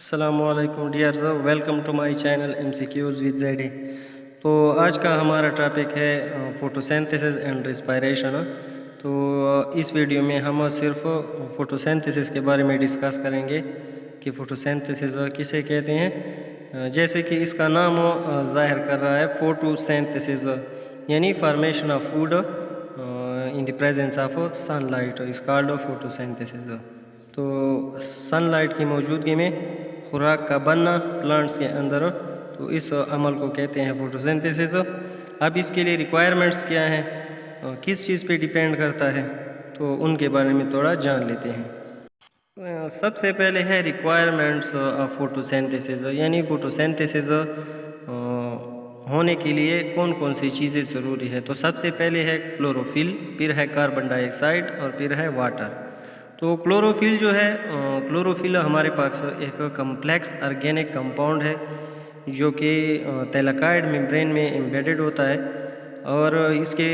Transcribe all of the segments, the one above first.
अस्सलामुअलैकुम dears, welcome to my channel MCQs with ZD। तो आज का हमारा टॉपिक है फोटोसिंथेसिस एंड रिस्पायरेशन। तो इस वीडियो में हम सिर्फ फोटोसिंथेसिस के बारे में डिस्कस करेंगे कि फोटोसिंथेसिस किसे कहते हैं। जैसे कि इसका नाम ज़ाहिर कर रहा है, फोटोसिंथेसिस यानी formation of food in the presence of sunlight is called photosynthesis. तो सनलाइट की मौजूदगी में खुराक का बनना प्लांट्स के अंदर, तो इस अमल को कहते हैं फोटोसिंथेसिस। अब इसके लिए रिक्वायरमेंट्स क्या हैं, किस चीज़ पे डिपेंड करता है, तो उनके बारे में थोड़ा जान लेते हैं। सबसे पहले है रिक्वायरमेंट्स ऑफ फोटोसिंथेसिस, यानी फोटोसिंथेसिस होने के लिए कौन कौन सी चीज़ें ज़रूरी है। तो सबसे पहले है क्लोरोफिल, फिर है कार्बन डाइऑक्साइड और फिर है वाटर। तो क्लोरोफिल जो है, क्लोरोफिल हमारे पास एक कम्प्लेक्स ऑर्गेनिक कंपाउंड है जो कि थैलेकॉइड मेम्ब्रेन में एम्बेडेड होता है, और इसके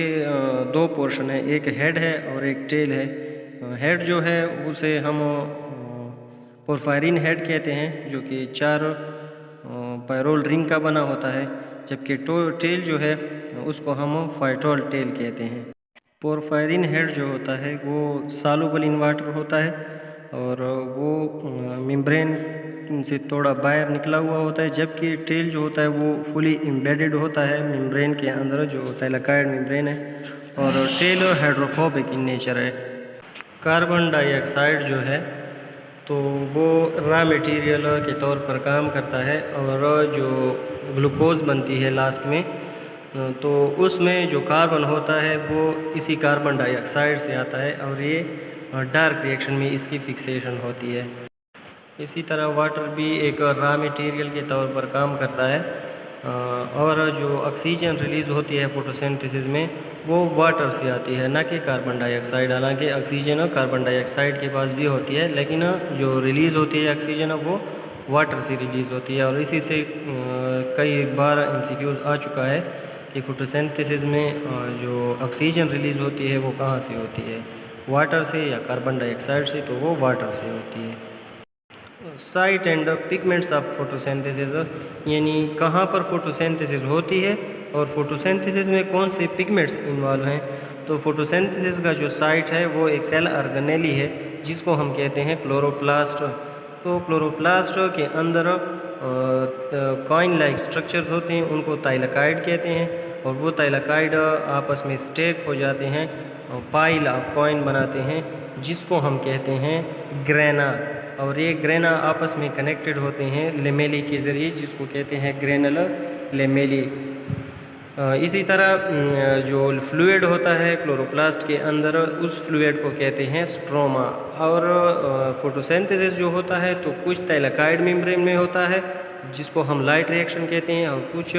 दो पोर्शन है, एक हेड है और एक टेल है। हेड जो है उसे हम पोरफायरिन हेड कहते हैं, जो कि 4 पायरोल रिंग का बना होता है, जबकि टेल जो है उसको हम फाइटोल टेल कहते हैं। पोरफायरिन हेड जो होता है वो सॉल्युबल इन वाटर होता है, और वो मेम्ब्रेन से थोड़ा बाहर निकला हुआ होता है, जबकि टेल जो होता है वो फुली एम्बेडेड होता है मेम्ब्रेन के अंदर, जो थैलेकॉइड मेम्ब्रेन है, और टेल हाइड्रोफोबिक इन नेचर है। कार्बन डाइऑक्साइड जो है तो वो रॉ मटेरियल के तौर पर काम करता है, और जो ग्लूकोज बनती है लास्ट में, तो उसमें जो कार्बन होता है वो इसी कार्बन डाइऑक्साइड से आता है, और ये डार्क रिएक्शन में इसकी फिक्सेशन होती है। इसी तरह वाटर भी एक रॉ मटेरियल के तौर पर काम करता है, और जो ऑक्सीजन रिलीज़ होती है फोटोसिंथेसिस में वो वाटर से आती है, ना कि कार्बन डाइऑक्साइड। हालांकि ऑक्सीजन कार्बन डाइऑक्साइड के पास भी होती है, लेकिन जो रिलीज़ होती है ऑक्सीजन वो वाटर से रिलीज़ होती है। और इसी से कई बार MCQ आ चुका है कि फोटोसिंथेसिस में जो ऑक्सीजन रिलीज़ होती है वो कहाँ से होती है, वाटर से या कार्बन डाइऑक्साइड से, तो वो वाटर से होती है। Site and pigments of photosynthesis, यानी कहाँ पर फोटोसिंथेसिस होती है और फोटोसिंथेसिस में कौन से पिगमेंट्स इन्वॉल्व हैं। तो फोटोसिंथेसिस का जो साइट है वो एक सेल ऑर्गेनेली है, जिसको हम कहते हैं क्लोरोप्लास्ट। तो क्लोरोप्लास्ट के अंदर कॉइन लाइक स्ट्रक्चर्स होते हैं, उनको थाइलेकॉइड कहते हैं, और वो थाइलेकॉइड आपस में स्टेक हो जाते हैं, पाइल ऑफ कॉइन बनाते हैं, जिसको हम कहते हैं ग्रेना। और ये ग्रेना आपस में कनेक्टेड होते हैं लेमेली के ज़रिए, जिसको कहते हैं ग्रेनल लेमेली। इसी तरह जो फ्लूइड होता है क्लोरोप्लास्ट के अंदर, उस फ्लूइड को कहते हैं स्ट्रोमा। और फोटोसिंथेसिस जो होता है तो कुछ थाइलेकॉइड मेम्ब्रेन में होता है, जिसको हम लाइट रिएक्शन कहते हैं, और कुछ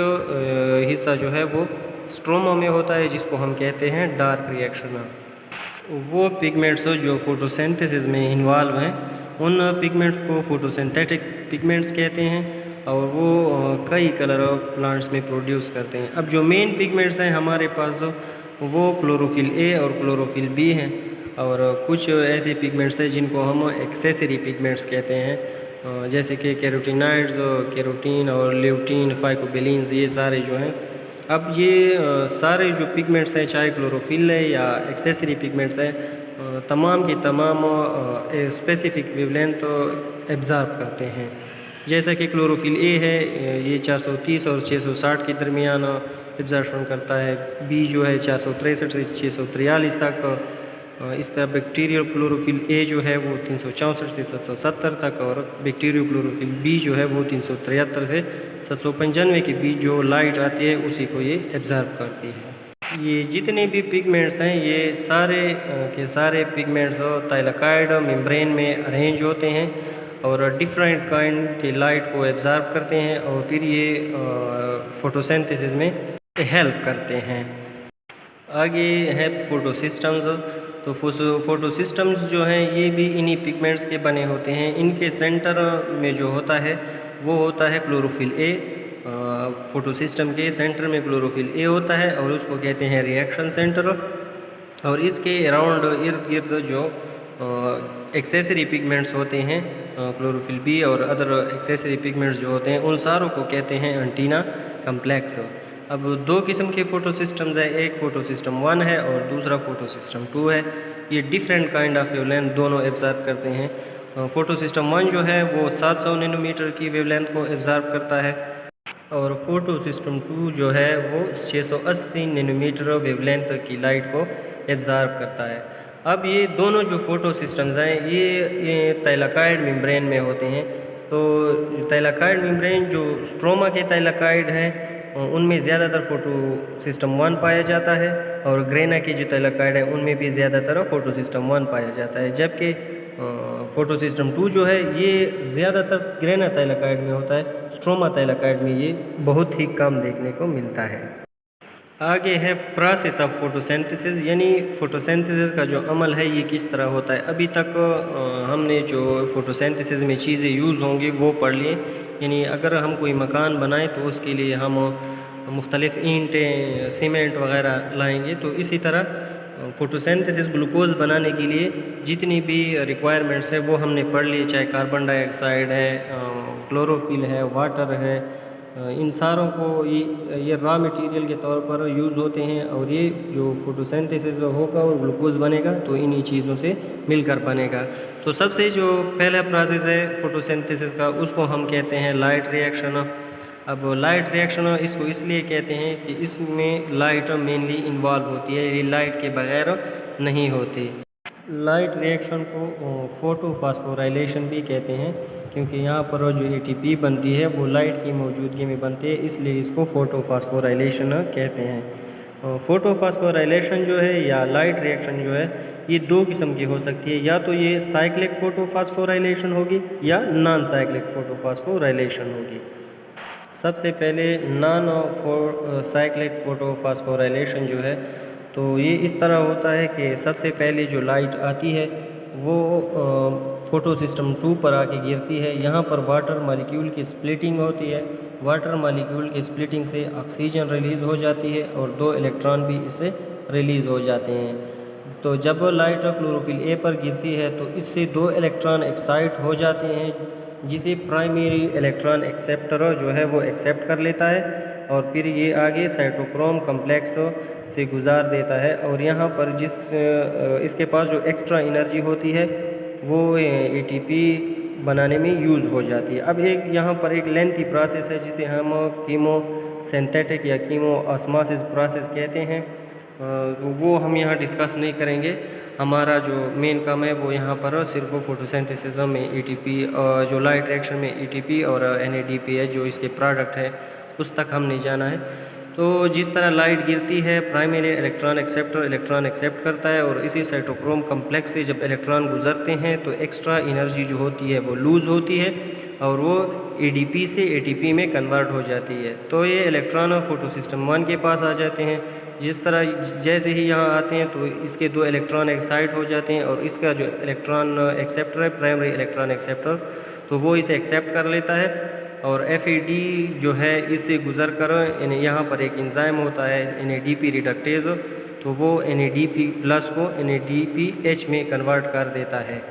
हिस्सा जो है वो स्ट्रोमा में होता है, जिसको हम कहते हैं डार्क रिएक्शन। वो पिगमेंट्स जो फोटोसिंथेसिस में इन्वॉल्व हैं, उन पिगमेंट्स को फोटोसिंथेटिक पिगमेंट्स कहते हैं, और वो कई कलर प्लांट्स में प्रोड्यूस करते हैं। अब जो मेन पिगमेंट्स हैं हमारे पास वो क्लोरोफिल ए और क्लोरोफिल बी हैं, और कुछ ऐसे पिगमेंट्स हैं जिनको हम एक्सेसरी पिगमेंट्स कहते हैं, जैसे कि कैरोटीनॉइड्स, कैरोटीन और ल्यूटीन, फाइकोबिलिन्स, ये सारे जो हैं। अब ये सारे जो पिगमेंट्स हैं, चाहे क्लोरोफिल है या एक्सेसरी पिगमेंट्स हैं, तमाम की तमाम स्पेसिफिक वेवलेंथ एब्ज़ॉर्ब करते हैं। जैसा कि क्लोरोफिल ए है, ये 430 और 660 के दरमियान एब्जॉर्प्शन करता है। बी जो है 463 से 643 तक। इस तरह बैक्टीरियल क्लोरोफिल ए जो है वो 364 से 770 तक, और बैक्टीरियल क्लोरोफिल बी जो है वो 373 से 795 के बीच जो लाइट आती है उसी को ये एब्जॉर्ब करती है। ये जितने भी पिगमेंट्स हैं, ये सारे के सारे पिगमेंट्स थाइलेकॉइड मेम्ब्रेन में अरेंज होते हैं, और डिफरेंट काइंड की लाइट को एब्जॉर्ब करते हैं, और फिर ये फोटोसिंथेसिस में हेल्प करते हैं। आगे है फोटोसिस्टम्स। तो फोटोसिस्टम्स जो हैं ये भी इन्हीं पिगमेंट्स के बने होते हैं। इनके सेंटर में जो होता है वो होता है क्लोरोफिल ए। फोटोसिस्टम के सेंटर में क्लोरोफिल ए होता है, और उसको कहते हैं रिएक्शन सेंटर। और इसके अराउंड इर्द गिर्द जो एक्सेसरी पिगमेंट्स होते हैं, क्लोरोफिल बी और अदर एक्सेसरी पिगमेंट्स जो होते हैं, उन सारों को कहते हैं एंटीना कम्प्लेक्स। अब दो किस्म के फोटो सिस्टम्स है, एक फोटो सिस्टम 1 है और दूसरा फोटो सिस्टम 2 है। ये डिफरेंट काइंड ऑफ वेवलेंथ दोनों एब्जॉर्ब करते हैं। फोटो सिस्टम 1 जो है वो 700 नैनोमीटर की वेवलेंथ को एब्जॉर्ब करता है और फोटो सिस्टम 2 जो है वो 680 नैनोमीटर वेवलेंथ की लाइट को एब्जॉर्ब करता है। अब ये दोनों जो फोटो सिस्टम्स हैं ये थाइलाकॉइड मेम्ब्रेन में होते हैं। तो थाइलाकॉइड मेम्ब्रेन जो स्ट्रोमा के थाइलाकॉइड हैं उनमें ज़्यादातर फोटो सिस्टम 1 पाया जाता है और ग्रेना के जो थाइलाकॉइड हैं उनमें भी ज़्यादातर फोटो सिस्टम 1 पाया जाता है, जबकि फोटो सिस्टम 2 जो है ये ज़्यादातर ग्रेना थाइलाकॉइड में होता है, स्ट्रोमा थाइलाकॉइड में ये बहुत ही कम देखने को मिलता है। आगे है प्रोसेस ऑफ फोटोसिंथेसिस, यानी फोटोसिंथेसिस का जो अमल है ये किस तरह होता है। अभी तक हमने जो फोटोसिंथेसिस में चीज़ें यूज़ होंगी वो पढ़ लिए, यानी अगर हम कोई मकान बनाएं तो उसके लिए हम मुख्तलिफ़ ईंटें, सीमेंट वगैरह लाएंगे, तो इसी तरह फोटोसिंथेसिस ग्लूकोज बनाने के लिए जितनी भी रिक्वायरमेंट्स है वो हमने पढ़ लिए, चाहे कार्बन डाइऑक्साइड है, क्लोरोफिल है, वाटर है, इन सारों को ये रॉ मटेरियल के तौर पर यूज़ होते हैं और ये जो फोटोसिंथेसिस होगा और ग्लूकोज बनेगा तो इन्हीं चीज़ों से मिलकर बनेगा। तो सबसे जो पहला प्रोसेस है फोटोसिंथेसिस का उसको हम कहते हैं लाइट रिएक्शन। अब लाइट रिएक्शन इसको इसलिए कहते हैं कि इसमें लाइट मेनली इन्वॉल्व होती है, ये लाइट के बगैर नहीं होती। लाइट रिएक्शन को फोटोफॉस्फोराइलेशन भी कहते हैं, क्योंकि यहाँ पर जो एटीपी बनती है वो लाइट की मौजूदगी में बनती है, इसलिए इसको फोटोफॉस्फोराइलेशन कहते हैं। फोटोफॉस्फोराइलेशन जो है या लाइट रिएक्शन जो है ये दो किस्म की हो सकती है, या तो ये साइक्लिक फोटोफॉस्फोराइलेशन होगी या नॉन साइक्लिक फोटोफॉस्फोराइलेशन होगी। सबसे पहले नॉन साइक्लिक फोटोफॉस्फोराइलेशन जो है तो ये इस तरह होता है कि सबसे पहले जो लाइट आती है वो फोटो सिस्टम 2 पर आके गिरती है। यहाँ पर वाटर मॉलिक्यूल की स्प्लिटिंग होती है, वाटर मॉलिक्यूल की स्प्लिटिंग से ऑक्सीजन रिलीज़ हो जाती है और 2 इलेक्ट्रॉन भी इससे रिलीज़ हो जाते हैं। तो जब लाइट क्लोरोफिल ए पर गिरती है तो इससे 2 इलेक्ट्रॉन एक्साइट हो जाते हैं, जिसे प्राइमरी इलेक्ट्रॉन एक्सेप्टर जो है वो एक्सेप्ट कर लेता है और फिर ये आगे साइटोक्रोम कम्प्लेक्स से गुजार देता है और यहाँ पर इसके पास जो एक्स्ट्रा एनर्जी होती है वो एटीपी बनाने में यूज़ हो जाती है। अब एक यहाँ पर एक लेंथी प्रोसेस है जिसे हम कीमोसिंथेटिक या कीमोऑस्मोसिस प्रोसेस कहते हैं, तो वो हम यहाँ डिस्कस नहीं करेंगे। हमारा जो मेन काम है वो यहाँ पर सिर्फ फोटोसिंथेसिस में एटीपी, जो लाइट रिएक्शन में एटीपी और एनएडीपी है जो इसके प्रोडक्ट है उस तक हमने जाना है। तो जिस तरह लाइट गिरती है प्राइमरी इलेक्ट्रॉन एक्सेप्ट करता है और इसी साइटोक्रोम कम्प्लेक्स से जब इलेक्ट्रॉन गुजरते हैं तो एक्स्ट्रा एनर्जी जो होती है वो लूज़ होती है और वो एडीपी से एटीपी में कन्वर्ट हो जाती है। तो ये इलेक्ट्रॉन फोटो सिस्टम 1 के पास आ जाते हैं। जिस तरह जैसे ही यहाँ आते हैं तो इसके 2 इलेक्ट्रॉन एक्साइट हो जाते हैं और इसका जो इलेक्ट्रॉन एक्सेप्टर है, प्राइमरी इलेक्ट्रॉन एक्सेप्टर, तो वो इसे एक्सेप्ट कर लेता है और FAD जो है इससे गुज़र कर यहाँ पर एक एंजाइम होता है NADP रिडक्टेज, तो वो NADP प्लस को NADPH में कन्वर्ट कर देता है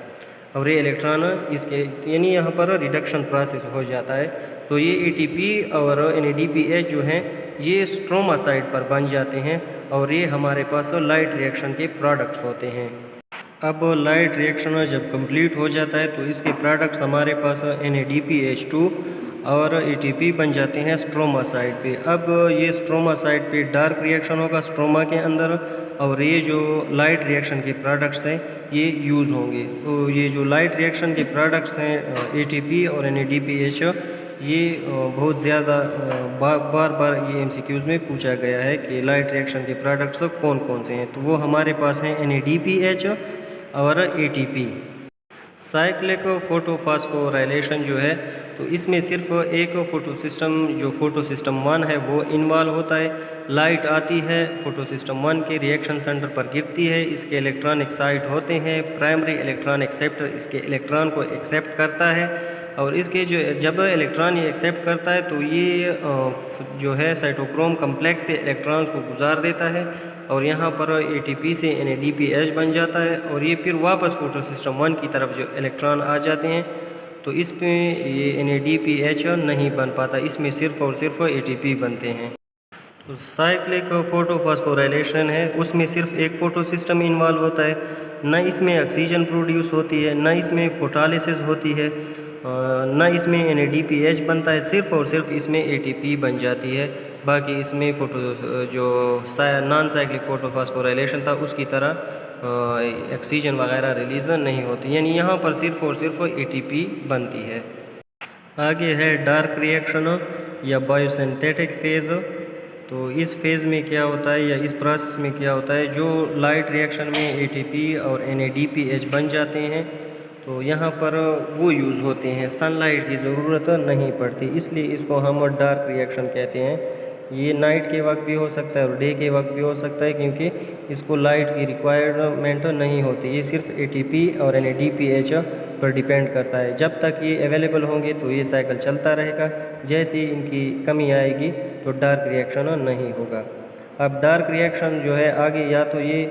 और ये इलेक्ट्रॉन इसके यानी यहाँ पर रिडक्शन प्रोसेस हो जाता है। तो ये ATP और NADPH जो हैं ये स्ट्रोमा साइड पर बन जाते हैं और ये हमारे पास लाइट रिएक्शन के प्रोडक्ट्स होते हैं। अब लाइट रिएक्शन जब कंप्लीट हो जाता है तो इसके प्रोडक्ट्स हमारे पास NADPH2 और ATP बन जाते हैं स्ट्रोमा साइड पे। अब ये स्ट्रोमा साइड पे डार्क रिएक्शन होगा स्ट्रोमा के अंदर और ये जो लाइट रिएक्शन के प्रोडक्ट्स हैं ये यूज़ होंगे। तो ये जो लाइट रिएक्शन के प्रोडक्ट्स हैं ATP और NADPH, ये बहुत ज़्यादा बार ये MCQs में पूछा गया है कि लाइट रिएक्शन के प्रोडक्ट्स कौन कौन से हैं। तो वो हमारे पास हैं NADPH और ATP। साइक्लिक फोटोफॉस्फोराइलेशन जो है तो इसमें सिर्फ एक फोटो सिस्टम 1 है वो इन्वॉल्व होता है। लाइट आती है फोटो सिस्टम 1 के रिएक्शन सेंटर पर गिरती है, इसके इलेक्ट्रॉन एक्साइट होते हैं, प्राइमरी इलेक्ट्रॉन एक्सेप्टर इसके इलेक्ट्रॉन को एक्सेप्ट करता है और इसके जो जब इलेक्ट्रॉन ये एक्सेप्ट करता है तो ये जो है साइटोक्रोम कम्प्लेक्स से इलेक्ट्रॉन्स को गुजार देता है और यहाँ पर ATP से NADPH बन जाता है और ये फिर वापस फोटो सिस्टम 1 की तरफ जो इलेक्ट्रॉन आ जाते हैं तो इसमें ये NADPH नहीं बन पाता, इसमें सिर्फ और सिर्फ ATP बनते हैं। तो साइक्लिक फोटोफॉस्फोराइलेशन है, उसमें सिर्फ एक फोटो सिस्टम इन्वॉल्व होता है, न इसमें ऑक्सीजन प्रोड्यूस होती है, न इसमें फोटोलिसिस होती है, न इसमें NADPH बनता है, सिर्फ और सिर्फ इसमें ATP बन जाती है। बाकी इसमें जो नॉन साइक्लिक फोटोफॉस्फोराइलेशन था उसकी तरह ऑक्सीजन वगैरह रिलीज़ नहीं होती, यानी यहाँ पर सिर्फ और सिर्फ ATP बनती है। आगे है डार्क रिएक्शन या बायोसिंथेटिक फेज़। तो इस फेज़ में क्या होता है या इस प्रोसेस में क्या होता है, जो लाइट रिएक्शन में ATP और NADPH बन जाते हैं तो यहाँ पर वो यूज़ होते हैं, सनलाइट की ज़रूरत नहीं पड़ती, इसलिए इसको हम डार्क रिएक्शन कहते हैं। ये नाइट के वक्त भी हो सकता है और डे के वक्त भी हो सकता है, क्योंकि इसको लाइट की रिक्वायरमेंट नहीं होती, ये सिर्फ ATP और NADPH पर डिपेंड करता है। जब तक ये अवेलेबल होंगे तो ये साइकिल चलता रहेगा, जैसे ही इनकी कमी आएगी तो डार्क रिएक्शन नहीं होगा। अब डार्क रिएक्शन जो है आगे या तो ये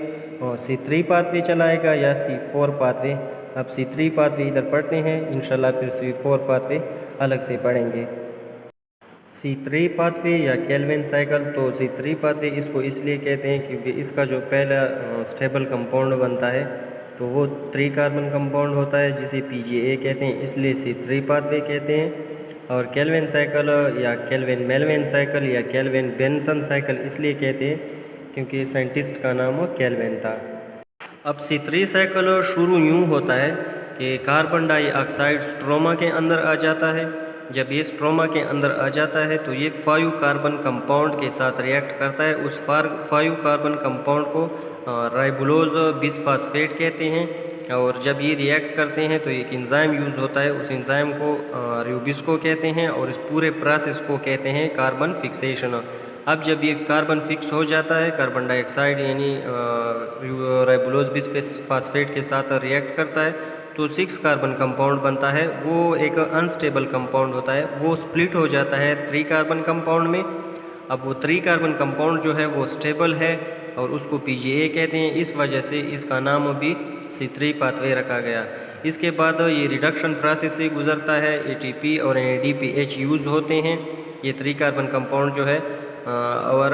C3 पाथवे चलाएगा या C4 पाथवे। अब C3 पाथवे इधर पढ़ते हैं, इंशाल्लाह फिर C4 पाथवे अलग से पढ़ेंगे। C3 पाथवे या केल्विन साइकिल, तो C3 पाथवे इसको इसलिए कहते हैं क्योंकि इसका जो पहला स्टेबल कंपाउंड बनता है तो वो 3 कार्बन कंपाउंड होता है जिसे PGA कहते हैं, इसलिए C3 पाथवे कहते हैं। और केल्विन साइकिल या केल्विन मेल्विन साइकिल या केल्विन बेंसन साइकिल इसलिए कहते हैं क्योंकि साइंटिस्ट का नाम केल्विन था। अब C3 साइकिल शुरू यूँ होता है कि कार्बन डाइऑक्साइड स्ट्रोमा के अंदर आ जाता है। जब ये स्ट्रोमा के अंदर आ जाता है तो ये 5 कार्बन कंपाउंड के साथ रिएक्ट करता है। उस 5 कार्बन कंपाउंड को राइबोलोज बिसफॉस्फेट कहते हैं। और जब ये रिएक्ट करते हैं तो एक एंजाइम यूज़ होता है, उस एंजाइम को रूबिस्को कहते हैं और इस पूरे प्रोसेस को कहते हैं कार्बन फिक्सेशन। अब जब ये कार्बन फिक्स हो जाता है, कार्बन डाइऑक्साइड यानी राइबोलोज बिसफॉस्फेट के साथ रिएक्ट करता है तो 6 कार्बन कंपाउंड बनता है। वो एक अनस्टेबल कंपाउंड होता है, वो स्प्लिट हो जाता है 3 कार्बन कंपाउंड में। अब वो 3 कार्बन कंपाउंड जो है वो स्टेबल है और उसको PGA कहते हैं, इस वजह से इसका नाम भी C3 पाथवे रखा गया। इसके बाद ये रिडक्शन प्रोसेस से गुजरता है, ATP और NADPH यूज़ होते हैं, ये 3 कार्बन कंपाउंड जो है, और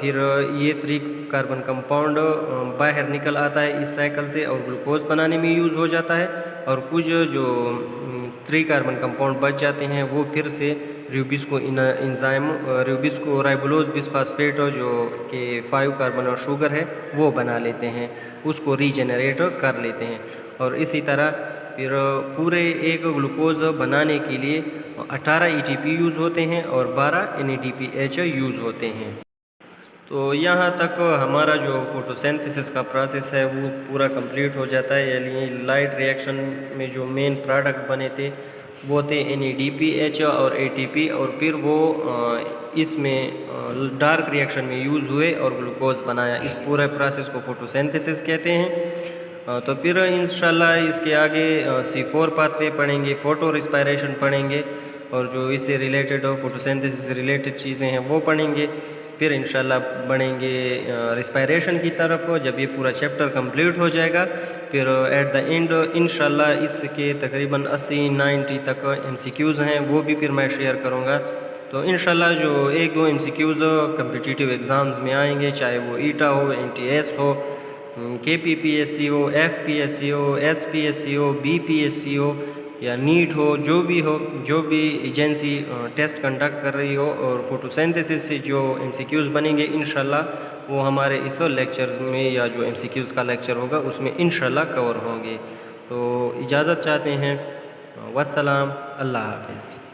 फिर ये 3 कार्बन कंपाउंड बाहर निकल आता है इस साइकिल से और ग्लूकोज बनाने में यूज़ हो जाता है। और कुछ जो 3 कार्बन कंपाउंड बच जाते हैं वो फिर से रूबिस्को एंजाइम रूबिस्को राइबोलोज बिसफॉस्फेट जो कि 5 कार्बन और शुगर है वो बना लेते हैं, उसको रीजेनरेट कर लेते हैं। और इसी तरह फिर पूरे एक ग्लूकोज बनाने के लिए 18 ATP यूज़ होते हैं और 12 NADPH यूज़ होते हैं। तो यहाँ तक हमारा जो फोटोसिंथेसिस का प्रोसेस है वो पूरा कंप्लीट हो जाता है, यानी लाइट रिएक्शन में जो मेन प्रोडक्ट बने थे वो थे NADPH और ATP, और फिर वो इसमें डार्क रिएक्शन में यूज़ हुए और ग्लूकोज बनाया। इस पूरे प्रोसेस को फोटोसिंथेसिस कहते हैं। तो फिर इंशाल्लाह इसके आगे C4 पाथवे पढ़ेंगे, फोटो रिस्पायरेशन पढ़ेंगे और जो इससे रिलेटेड फोटोसिंथेसिस से रिलेटेड चीज़ें हैं वो पढ़ेंगे। फिर इंशाल्लाह बढ़ेंगे रिस्पायरेशन की तरफ। जब ये पूरा चैप्टर कंप्लीट हो जाएगा फिर एट द एंड इंशाल्लाह इसके तकरीबन 80-90 तक MCQs हैं, वो भी फिर मैं शेयर करूँगा। तो इंशाल्लाह जो 1-2 MCQs कम्पिटिटिव एग्ज़ाम्स में आएंगे, चाहे वो ETA हो, NTS हो, KPPSC हो, FPSC हो, SPSC हो, BPSC हो या नीट हो, जो भी एजेंसी टेस्ट कंडक्ट कर रही हो और फोटोसिंथेसिस से जो MCQs बनेंगे इंशाल्लाह वो हमारे इस लेक्चर में या जो MCQs का लेक्चर होगा उसमें इंशाल्लाह कवर होंगे। तो इजाज़त चाहते हैं, वस्सलाम, अल्लाह हाफ़िज़।